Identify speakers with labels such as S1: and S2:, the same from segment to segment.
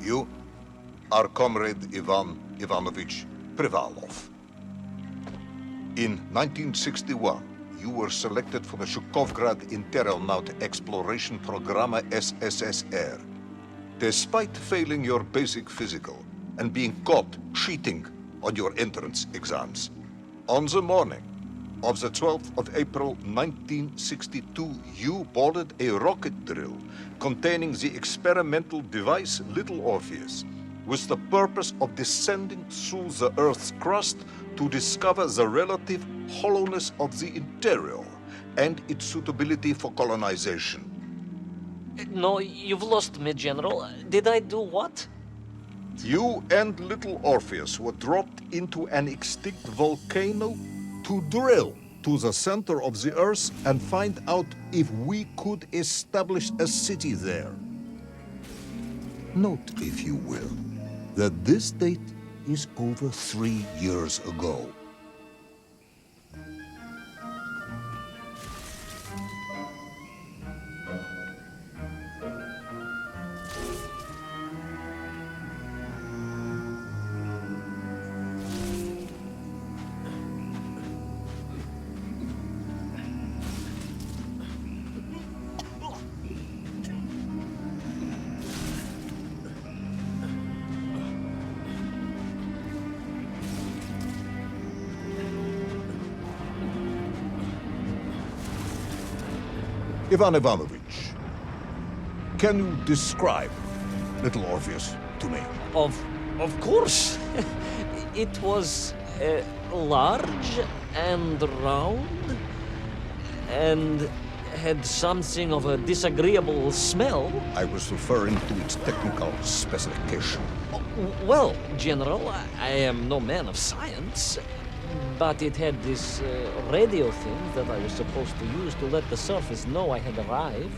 S1: You are Comrade Ivan Ivanovich Privalov. In 1961, you were selected for the Shukovgrad Interonaut Exploration Program SSSR. Despite failing your basic physical and being caught cheating on your entrance exams, on the morning of the 12th of April 1962, you boarded a rocket drill containing the experimental device Little Orpheus, with the purpose of descending through the Earth's crust to discover the relative hollowness of the interior and its suitability for colonization.
S2: No, you've lost me, General. Did I do what?
S1: You and Little Orpheus were dropped into an extinct volcano to drill to the center of the Earth and find out if we could establish a city there. Note, if you will, that this date is over 3 years ago. Ivan Ivanovich, can you describe Little Orpheus to me?
S2: Of course. It was large and round and had something of a disagreeable smell.
S1: I was referring to its technical specification.
S2: Well, General, I am no man of science, but it had this radio thing that I was supposed to use to let the surface know I had arrived.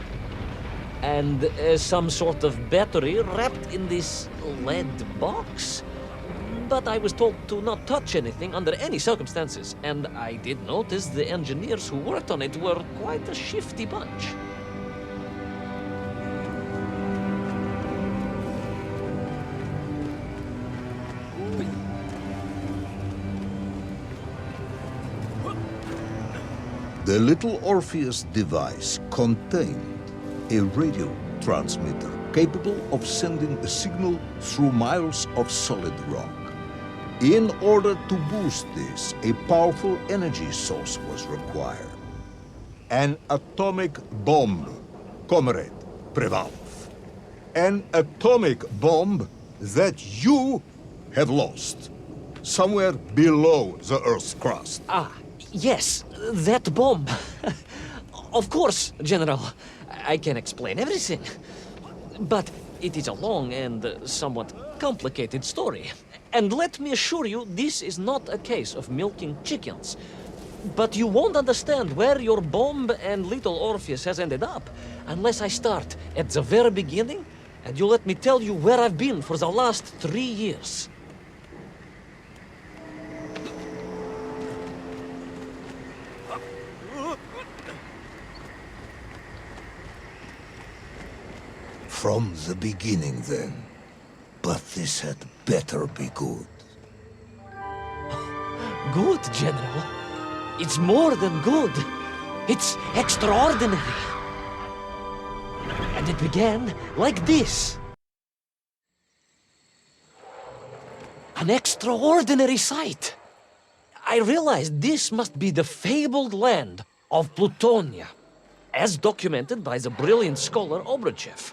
S2: And some sort of battery wrapped in this lead box. But I was told to not touch anything under any circumstances. And I did notice the engineers who worked on it were quite a shifty bunch.
S1: The Little Orpheus device contained a radio transmitter capable of sending a signal through miles of solid rock. In order to boost this, a powerful energy source was required. An atomic bomb, Comrade Privalov. An atomic bomb that you have lost somewhere below the Earth's crust.
S2: Ah, yes, that bomb. Of course, General. I can explain everything. But it is a long and somewhat complicated story. And let me assure you, this is not a case of milking chickens. But you won't understand where your bomb and Little Orpheus has ended up unless I start at the very beginning and you let me tell you where I've been for the last 3 years.
S1: From the beginning, then. But this had better be good.
S2: Good, General. It's more than good. It's extraordinary. And it began like this. An extraordinary sight. I realized this must be the fabled land of Plutonia, as documented by the brilliant scholar Obruchev.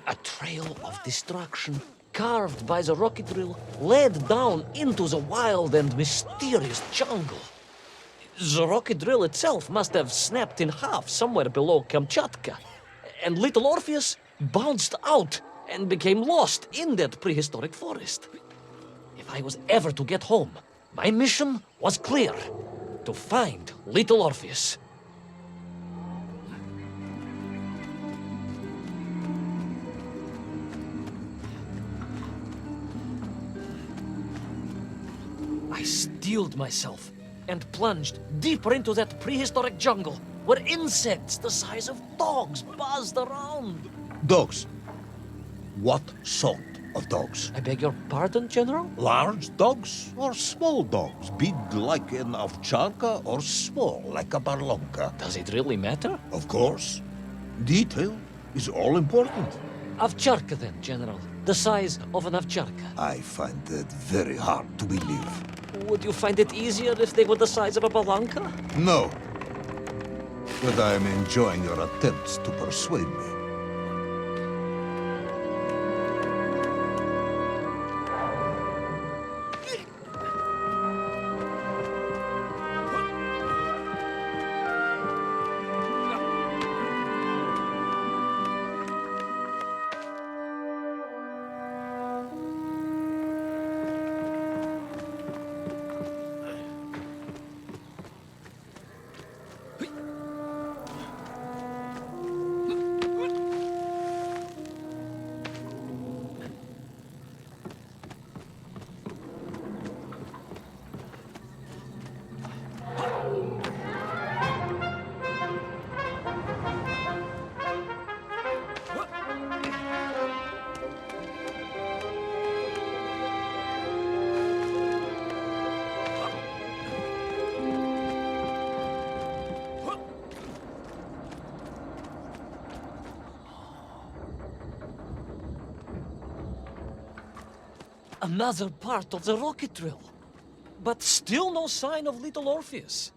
S2: A trail of destruction, carved by the rocket drill, led down into the wild and mysterious jungle. The rocket drill itself must have snapped in half somewhere below Kamchatka, and Little Orpheus bounced out and became lost in that prehistoric forest. If I was ever to get home, my mission was clear: to find Little Orpheus. I steeled myself and plunged deeper into that prehistoric jungle where insects the size of dogs buzzed around.
S1: Dogs? What sort of dogs.
S2: I beg your pardon, General?
S1: Large dogs or small dogs? Big like an ovcharka or small like a barlonka?
S2: Does it really matter?
S1: Of course. Detail is all important.
S2: Овчарка then, General. The size of an овчарка.
S1: I find that very hard to believe.
S2: Would you find it easier if they were the size of a balanka?
S1: No. But I am enjoying your attempts to persuade me.
S2: Another part of the rocket drill. But still no sign of Little Orpheus.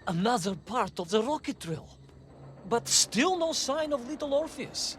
S2: Another part of the rocket drill. But still no sign of Little Orpheus.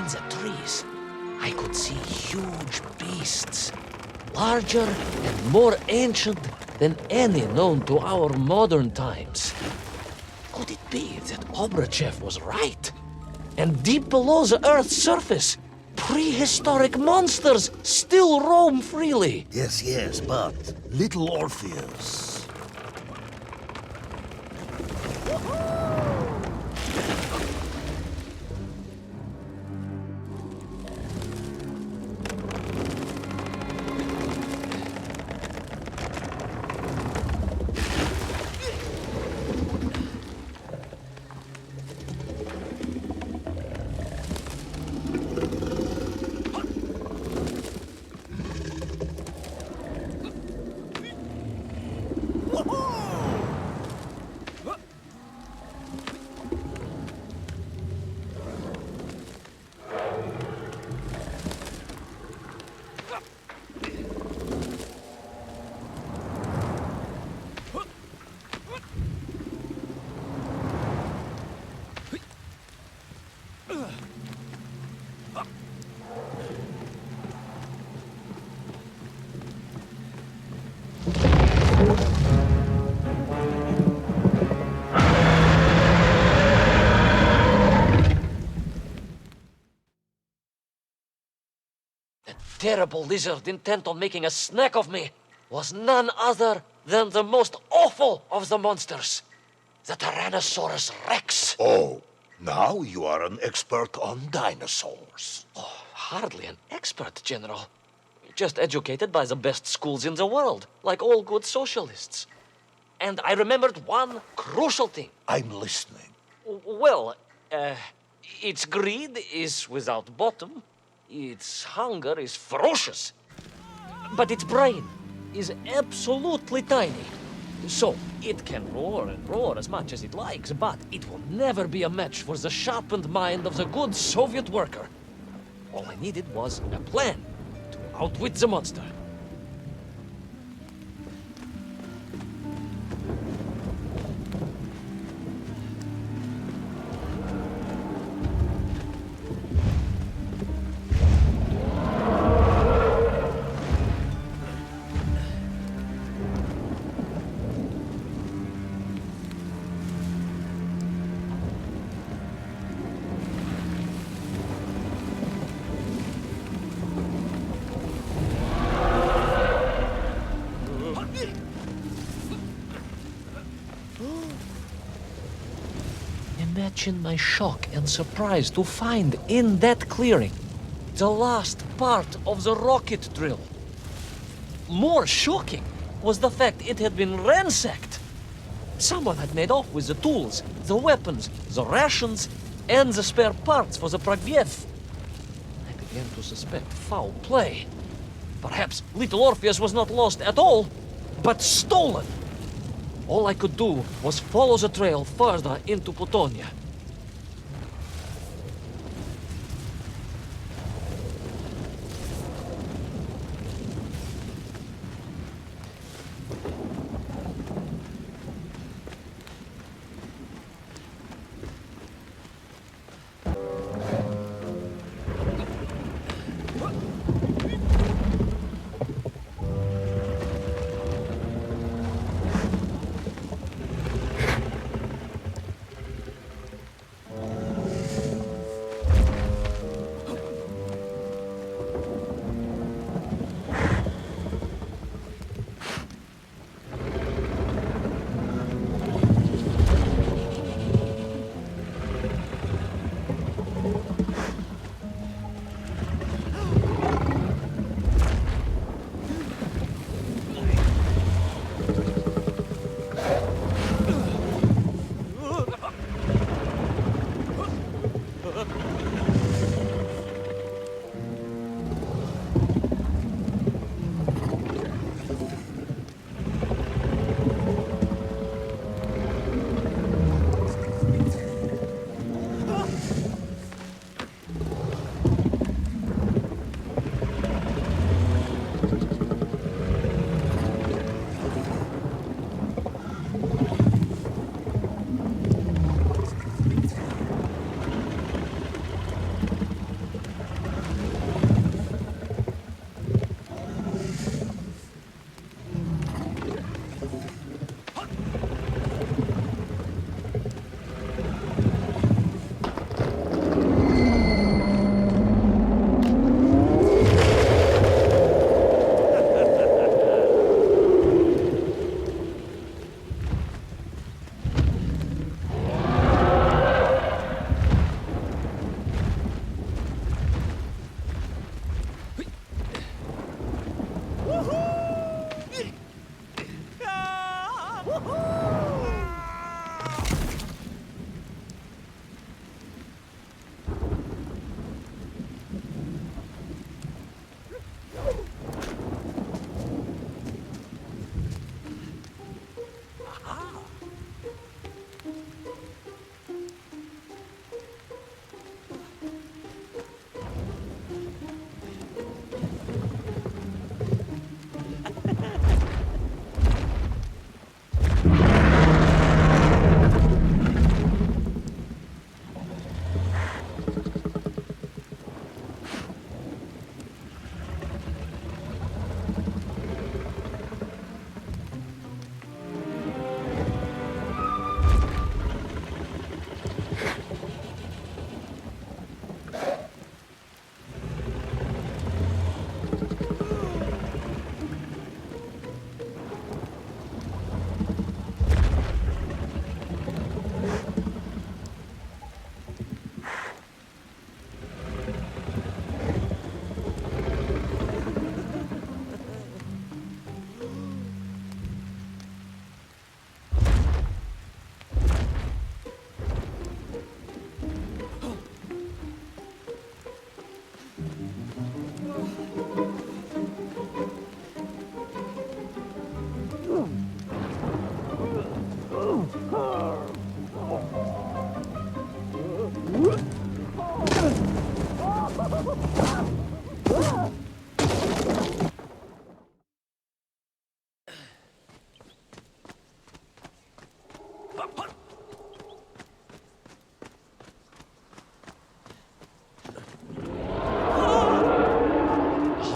S2: The trees, I could see huge beasts, larger and more ancient than any known to our modern times. Could it be that Obrachev was right? And deep below the Earth's surface, prehistoric monsters still roam freely?
S1: Yes, but Little Orpheus.
S2: Terrible lizard intent on making a snack of me. was none other than the most awful of the monsters, the Tyrannosaurus Rex.
S1: Oh, now you are an expert on dinosaurs.
S2: Hardly an expert, General. Just educated by the best schools in the world, like all good socialists. And I remembered one crucial thing.
S1: I'm listening.
S2: Well, its greed is without bottom, its hunger is ferocious, but its brain is absolutely tiny. So, it can roar and roar as much as it likes, but it will never be a match for the sharpened mind of the good Soviet worker. All I needed was a plan to outwit the monster. Imagine my shock and surprise to find in that clearing the last part of the rocket drill. More shocking was the fact it had been ransacked. Someone had made off with the tools, the weapons, the rations, and the spare parts for the Pragviev. I began to suspect foul play. Perhaps Little Orpheus was not lost at all, but stolen. All I could do was follow the trail further into Plutonia.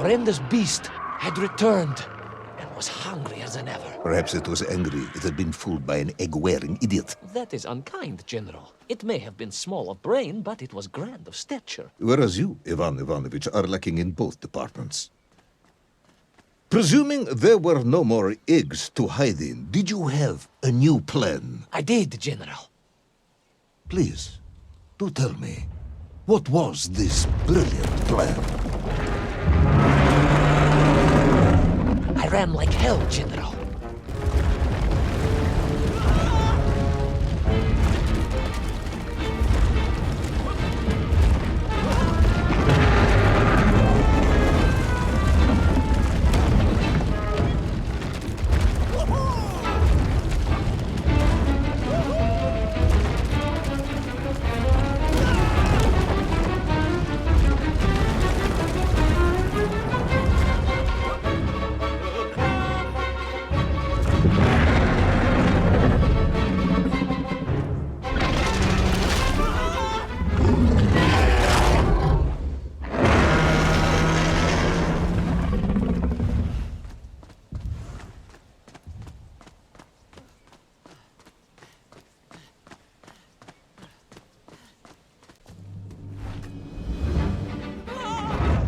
S2: horrendous beast had returned and was hungrier than ever.
S1: Perhaps it was angry it had been fooled by an egg-wearing idiot.
S2: That is unkind, General. It may have been small of brain, but it was grand of stature.
S1: Whereas you, Ivan Ivanovich, are lacking in both departments. Presuming there were no more eggs to hide in, did you have a new plan?
S2: I did, General.
S1: Please, do tell me, what was this brilliant plan?
S2: I ran like hell, General.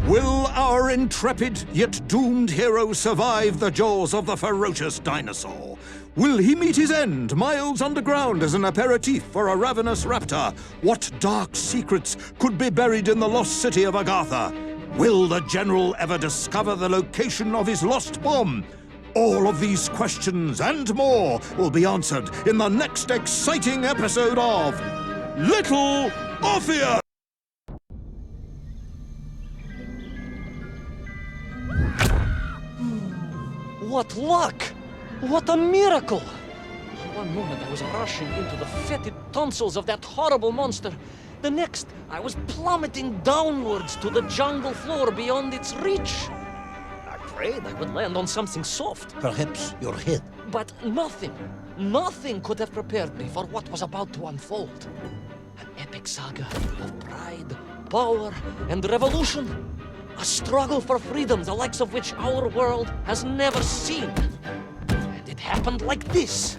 S3: Will our intrepid yet doomed hero survive the jaws of the ferocious dinosaur? Will he meet his end miles underground as an aperitif for a ravenous raptor? What dark secrets could be buried in the lost city of Agatha? Will the general ever discover the location of his lost bomb? All of these questions and more will be answered in the next exciting episode of Little Orpheus!
S2: What luck! What a miracle! One moment I was rushing into the fetid tonsils of that horrible monster. The next, I was plummeting downwards to the jungle floor beyond its reach. I prayed I would land on something soft.
S1: Perhaps your head.
S2: But nothing could have prepared me for what was about to unfold. An epic saga of pride, power, and revolution. A struggle for freedom the likes of which our world has never seen. And it happened like this.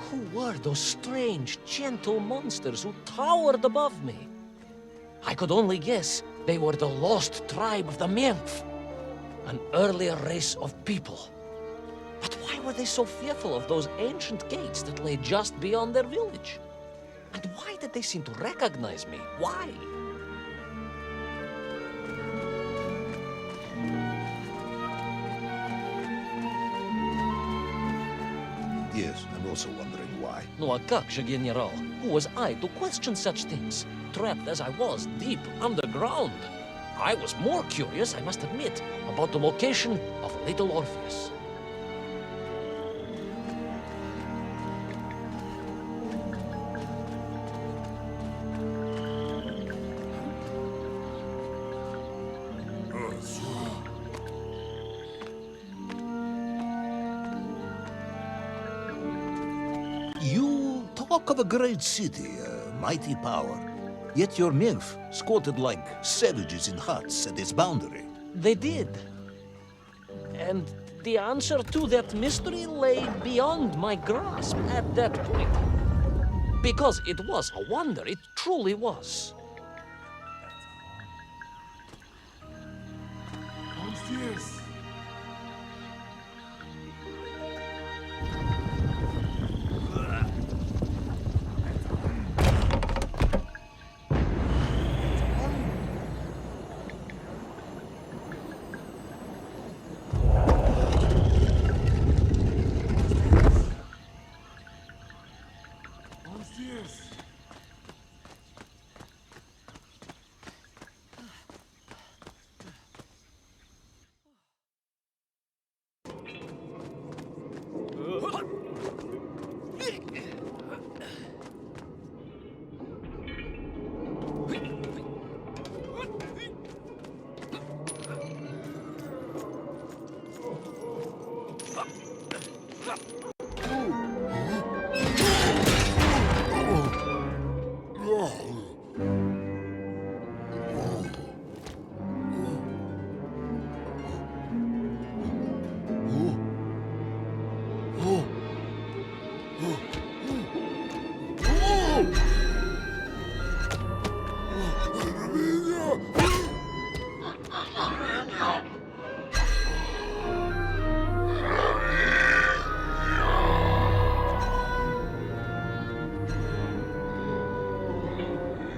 S2: Who were those strange, gentle monsters who towered above me? I could only guess they were the lost tribe of the Menf, an earlier race of people. But why were they so fearful of those ancient gates that lay just beyond their village? And why did they seem to recognize me? Why?
S1: Yes, I'm also wondering why.
S2: No, a как же, General? Who was I to question such things? Trapped as I was deep underground. I was more curious, I must admit, about the location of Little Orpheus.
S1: You talk of a great city, a mighty power. Yet your nymph squatted like savages in huts at its boundary.
S2: They did. And the answer to that mystery lay beyond my grasp at that point. Because it was a wonder, it truly was.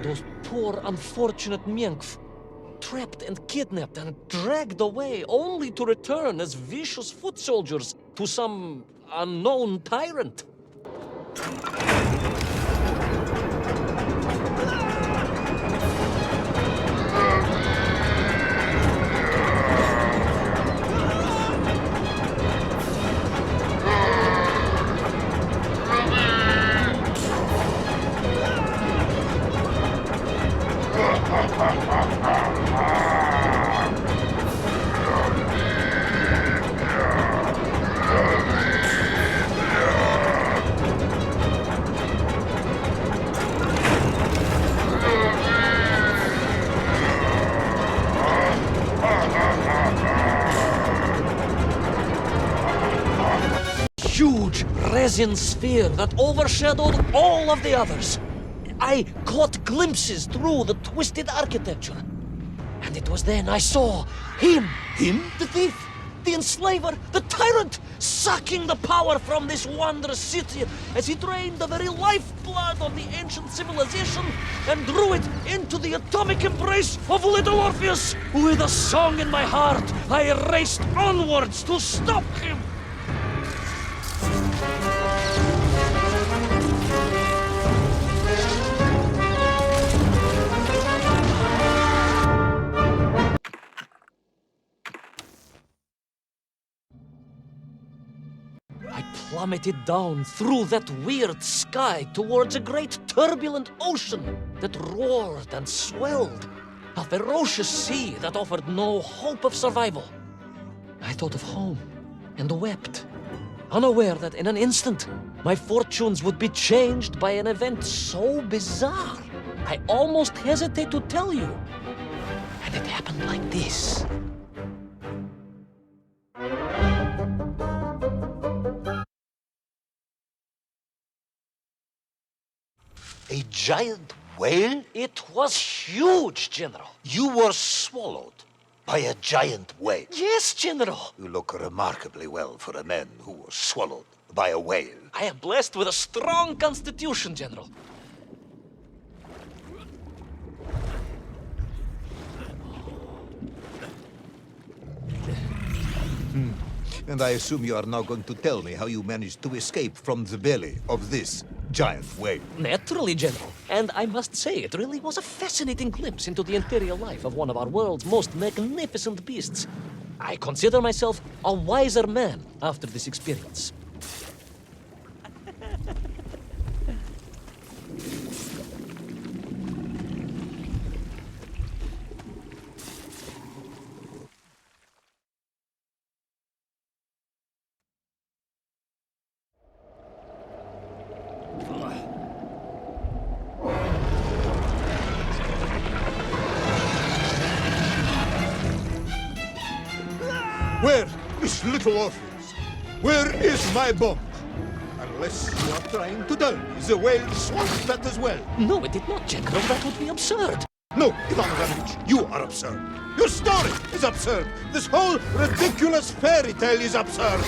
S2: Those poor, unfortunate Mienk, trapped and kidnapped and dragged away, only to return as vicious foot soldiers to some unknown tyrant. Huge resin sphere that overshadowed all of the others. I caught glimpses through the twisted architecture. And it was then I saw him.
S3: Him?
S2: The thief, the enslaver, the tyrant, sucking the power from this wondrous city as he drained the very lifeblood of the ancient civilization and drew it into the atomic embrace of Little Orpheus. With a song in my heart, I raced onwards to stop him. I plummeted down through that weird sky towards a great turbulent ocean that roared and swelled. A ferocious sea that offered no hope of survival. I thought of home and wept, unaware that in an instant my fortunes would be changed by an event so bizarre I almost hesitate to tell you. And it happened like this.
S1: A giant whale?
S2: It was huge, General.
S1: You were swallowed by a giant whale.
S2: Yes, General.
S1: You look remarkably well for a man who was swallowed by a whale.
S2: I am blessed with a strong constitution, General.
S1: And I assume you are now going to tell me how you managed to escape from the belly of this giant whale.
S2: Naturally, General. And I must say, it really was a fascinating glimpse into the interior life of one of our world's most magnificent beasts. I consider myself a wiser man after this experience.
S1: Where is Little Orpheus? Where is my bomb? Unless you are trying to tell me the whale swallowed that as well.
S2: No, it did not, General. That would be absurd.
S1: No, Ivan Ivanovich, you are absurd. Your story is absurd. This whole ridiculous fairy tale is absurd.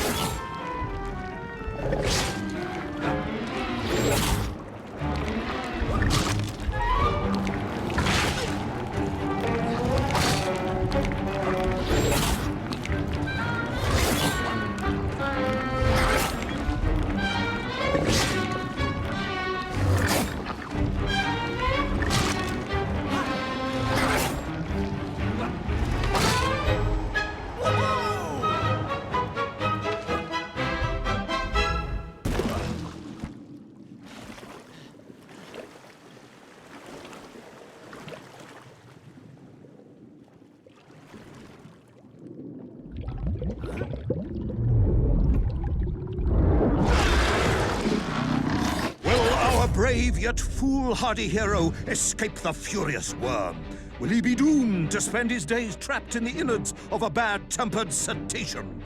S3: brave yet foolhardy hero escape the furious worm? Will he be doomed to spend his days trapped in the innards of a bad-tempered cetacean?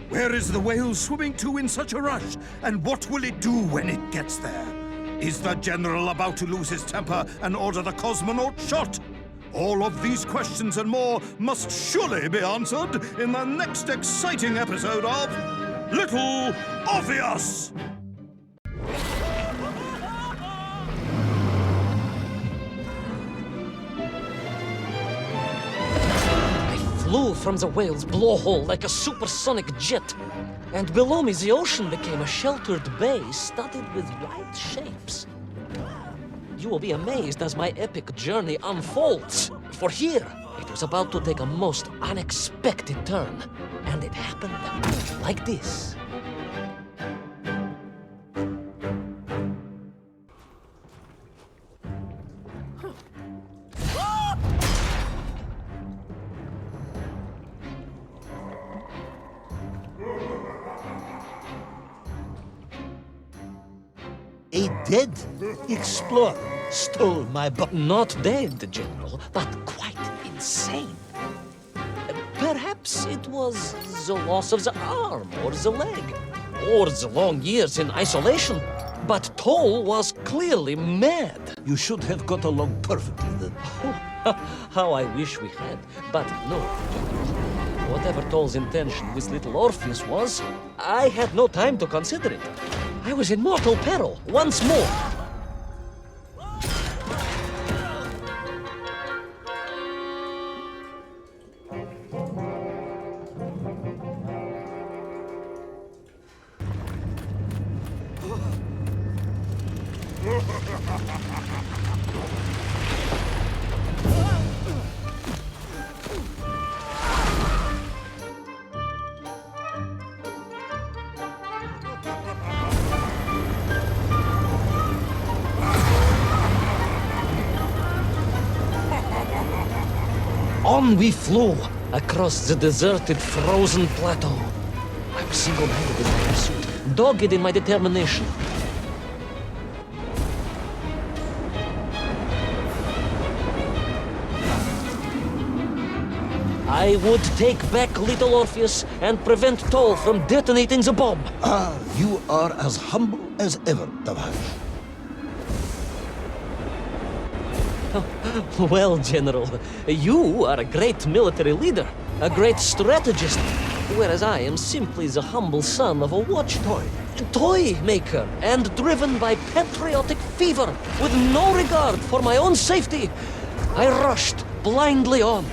S3: Where is the whale swimming to in such a rush? And what will it do when it gets there? Is the general about to lose his temper and order the cosmonaut shot? All of these questions and more must surely be answered in the next exciting episode of Little Orpheus!
S2: Flew from the whale's blowhole like a supersonic jet, and below me the ocean became a sheltered bay studded with white shapes. You will be amazed as my epic journey unfolds, for here it was about to take a most unexpected turn, and it happened like this.
S4: A dead explorer stole my book.
S2: Not dead, General, but quite insane. Perhaps it was the loss of the arm or the leg, or the long years in isolation. But Toll was clearly mad.
S4: You should have got along perfectly then.
S2: How I wish we had, but no. Whatever Toll's intention with Little Orpheus was, I had no time to consider it. I was in mortal peril once more. On we flew across the deserted, frozen plateau. I was single-minded in my pursuit, dogged in my determination. I would take back Little Orpheus and prevent Toll from detonating the bomb.
S4: Ah, you are as humble as ever, Davhaj.
S2: Well, General, you are a great military leader, a great strategist, whereas I am simply the humble son of a watch toy maker, and driven by patriotic fever, with no regard for my own safety. I rushed blindly on.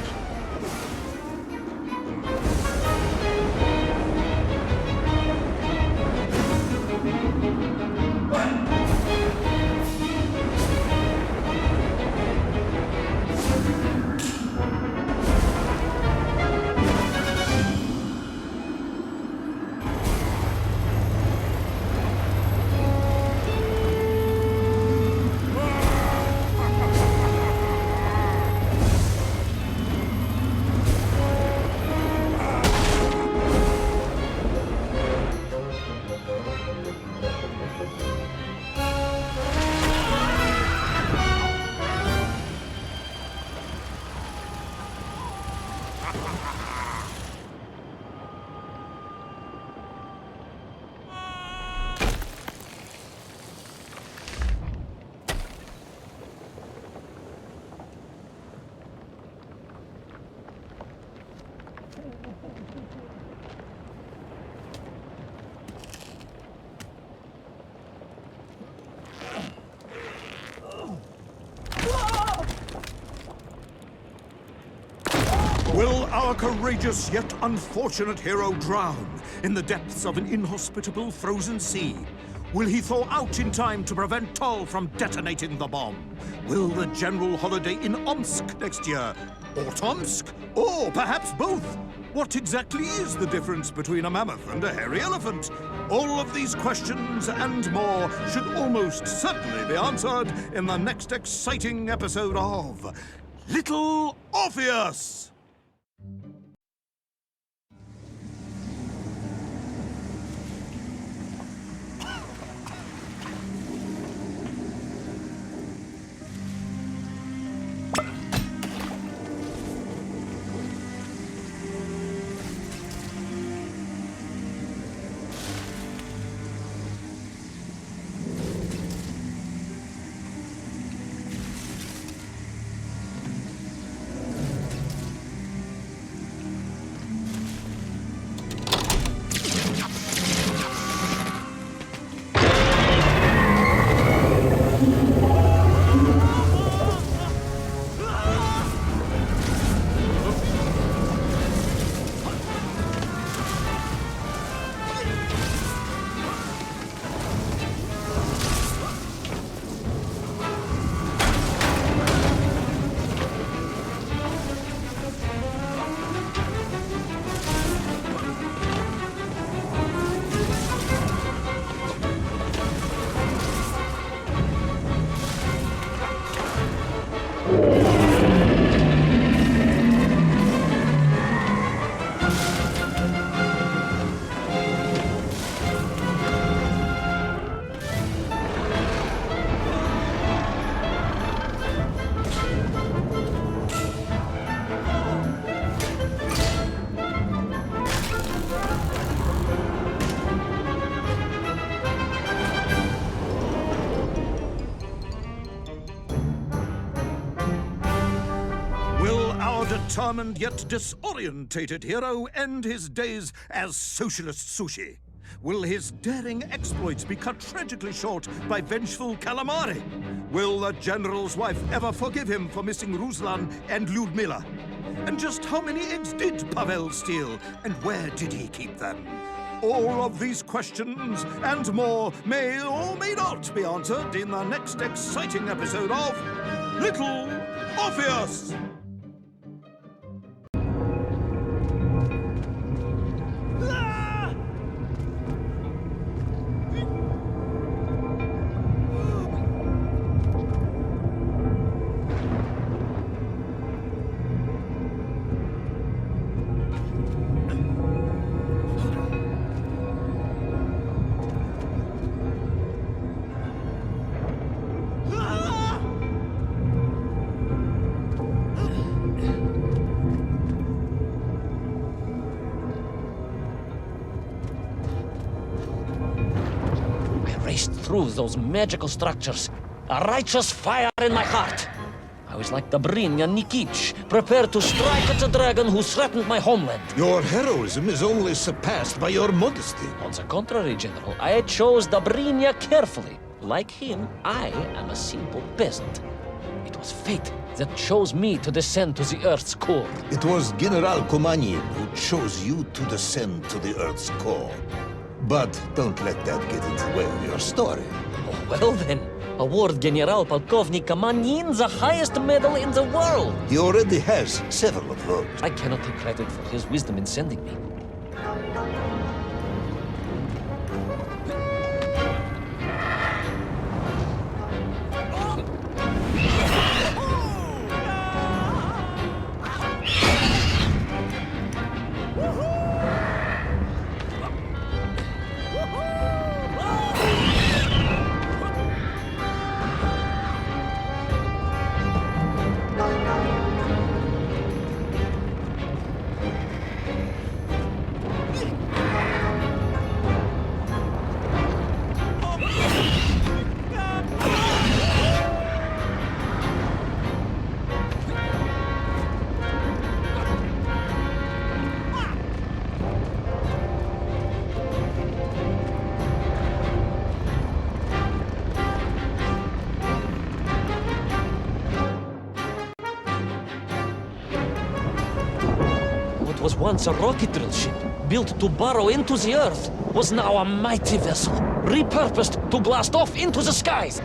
S3: Will our courageous yet unfortunate hero drown in the depths of an inhospitable frozen sea? Will he thaw out in time to prevent Toll from detonating the bomb? Will the general holiday in Omsk next year? Or Tomsk? Or perhaps both? What exactly is the difference between a mammoth and a hairy elephant? All of these questions and more should almost certainly be answered in the next exciting episode of Little Orpheus! determined yet disorientated hero end his days as Socialist Sushi? Will his daring exploits be cut tragically short by vengeful calamari? Will the general's wife ever forgive him for missing Ruslan and Lyudmila? And just how many eggs did Pavel steal, and where did he keep them? All of these questions and more may or may not be answered in the next exciting episode of Little Orpheus!
S2: Through those magical structures, a righteous fire in my heart. I was like Dobrynya Nikitch, prepared to strike at the dragon who threatened my homeland.
S5: Your heroism is only surpassed by your modesty.
S2: On the contrary, General, I chose Dobrynya carefully. Like him, I am a simple peasant. It was fate that chose me to descend to the Earth's core.
S5: It was General Komanin who chose you to descend to the Earth's core. But don't let that get in the way of your story.
S2: Oh, well then, award General Polkovnik Kamanin the highest medal in the world.
S5: He already has several of those.
S2: I cannot take credit for his wisdom in sending me. Was once a rocket drill ship, built to burrow into the Earth, was now a mighty vessel, repurposed to blast off into the skies.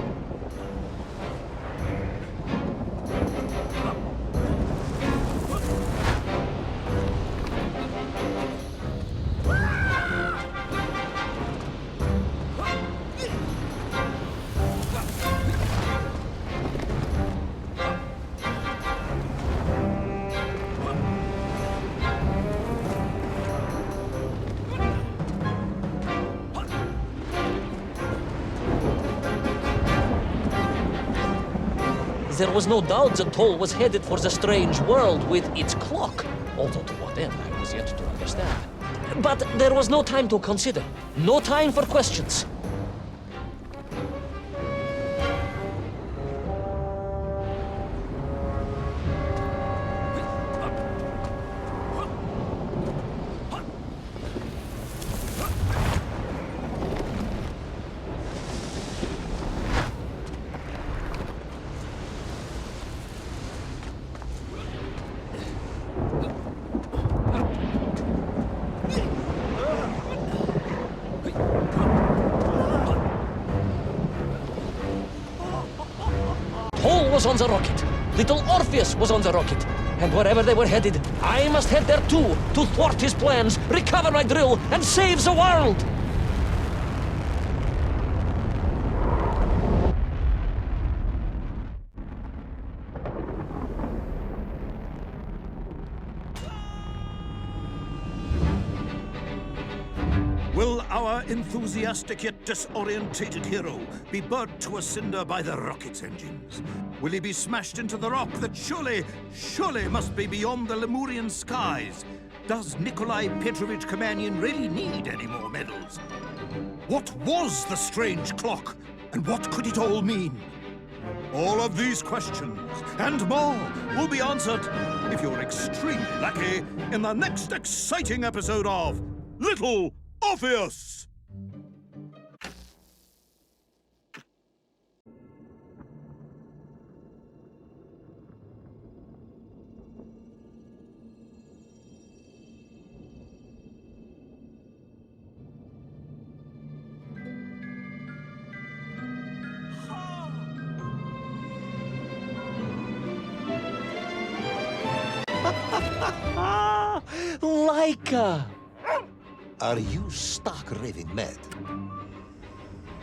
S2: There was no doubt the toll was headed for the strange world with its clock, although to what end I was yet to understand. But there was no time to consider, no time for questions. Was on the rocket. Little Orpheus was on the rocket. And wherever they were headed, I must head there too, to thwart his plans, recover my drill, and save the world!
S3: Will our enthusiastic yet disorientated hero be burnt to a cinder by the rocket's engines? Will he be smashed into the rock that surely must be beyond the Lemurian skies? Does Nikolai Petrovich Kamanin really need any more medals? What was the strange clock, and what could it all mean? All of these questions and more will be answered if you're extremely lucky in the next exciting episode of Little Orpheus!
S2: Laika!
S5: Are you stark raving mad?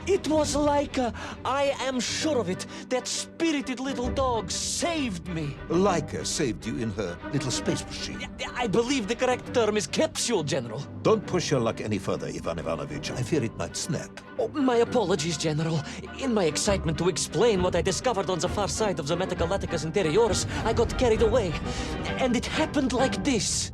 S2: It was Laika! I am sure of it! That spirited little dog saved me!
S5: Laika saved you in her little space machine.
S2: I believe the correct term is capsule, General.
S5: Don't push your luck any further, Ivan Ivanovich. I fear it might snap.
S2: Oh, my apologies, General. In my excitement to explain what I discovered on the far side of the Metagalaticus Interiores, I got carried away. And it happened like this.